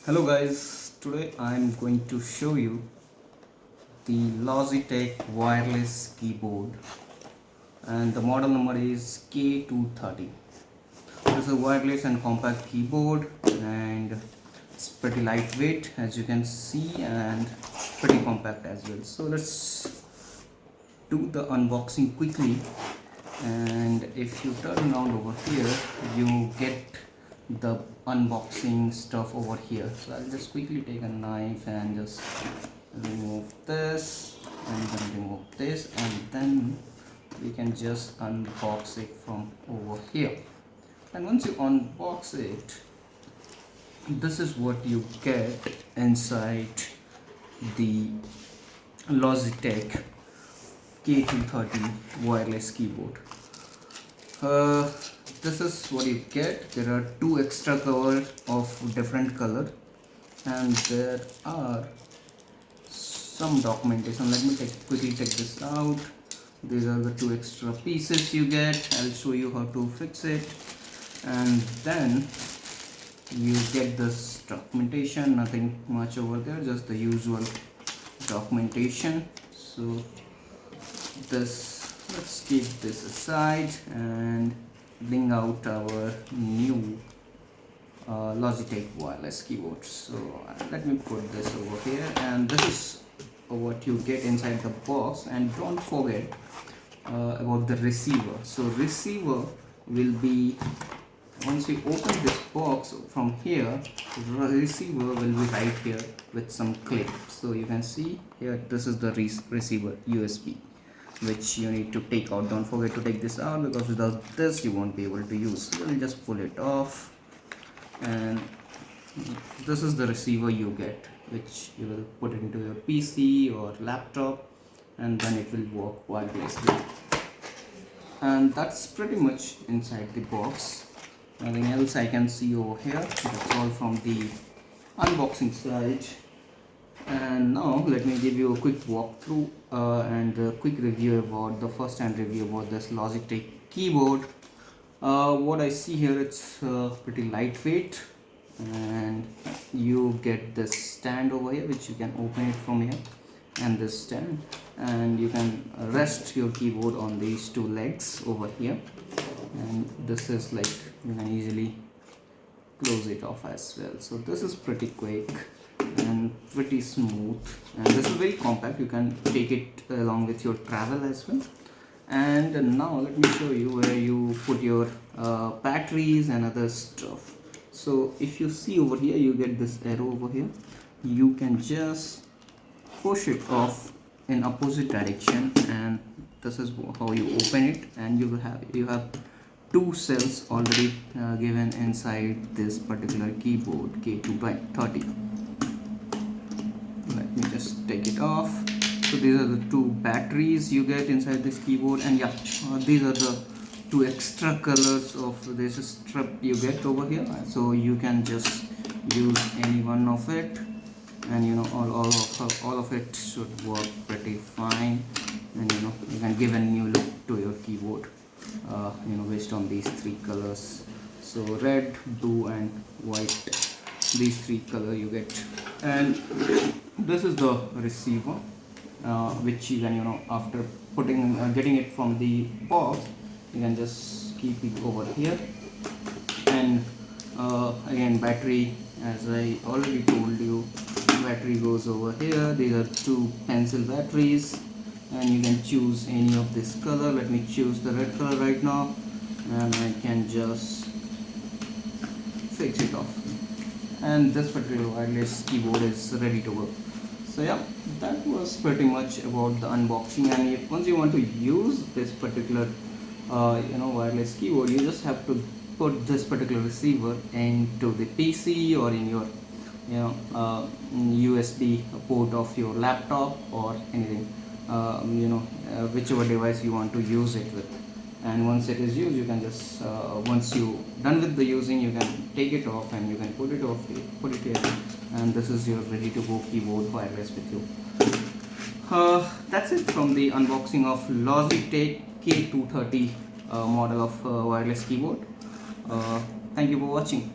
Hello guys, today I'm going to show you the Logitech wireless keyboard and the model number is K230. This is a wireless and compact keyboard and it's pretty lightweight as you can see and pretty compact as well. So let's do the unboxing quickly, and if you turn around over here you get the unboxing stuff over here. So I'll just quickly take a knife and just remove this and then remove this, and then we can just unbox it from over here. And once you unbox it, this is what you get inside the Logitech K230 wireless keyboard. This is what you get. There are two extra covers of different color and there are some documentation. Let me quickly take this out. These are the two extra pieces you get. I'll show you how to fix it, and then you get this documentation. Nothing much over there, just the usual documentation. So let's keep this aside and bring out our new Logitech wireless keyboard. So let me put this over here, and this is what you get inside the box. And don't forget about the receiver. So receiver will be, once you open this box from here, the receiver will be right here with some clip. So you can see here, this is the receiver USB, which you need to take out. Don't forget to take this out, because without this you won't be able to use. So we'll just pull it off, and this is the receiver you get, which you will put into your PC or laptop, and then it will work wirelessly. And that's pretty much inside the box. Nothing else I can see over here. That's all from the unboxing side. And now let me give you a quick walkthrough and a quick review about the first hand review about this Logitech keyboard. What I see here, it's pretty lightweight, and you get this stand over here which you can open it from here, and this stand, and you can rest your keyboard on these two legs over here, and this is like you can easily close it off as well. So this is pretty quick and pretty smooth, and this is very compact. You can take it along with your travel as well. And now let me show you where you put your batteries and other stuff. So if you see over here, you get this arrow over here. You can just push it off in opposite direction, and this is how you open it, and you have two cells already given inside this particular keyboard K230. Let me just take it off. So these are the two batteries you get inside this keyboard, and yeah, these are the two extra colors of this strip you get over here. So you can just use any one of it, and you know all of it should work pretty fine, and you can give a new look to your keyboard based on these three colors. So red, blue and white, these three colors you get. And this is the receiver, which you can after getting it from the box, you can just keep it over here. And again, battery, as I already told you, battery goes over here. These are two pencil batteries, and you can choose any of this color. Let me choose the red color right now, and I can just fix it off, and this particular wireless keyboard is ready to work. So yeah, that was pretty much about the unboxing. And once you want to use this particular wireless keyboard, you just have to put this particular receiver into the PC or in your USB port of your laptop or anything, whichever device you want to use it with. And once it is used, you can just once you done with the using, you can take it off and you can put it here, and this is your ready to go keyboard wireless with you. That's it from the unboxing of Logitech K230 model of wireless keyboard. Thank you for watching.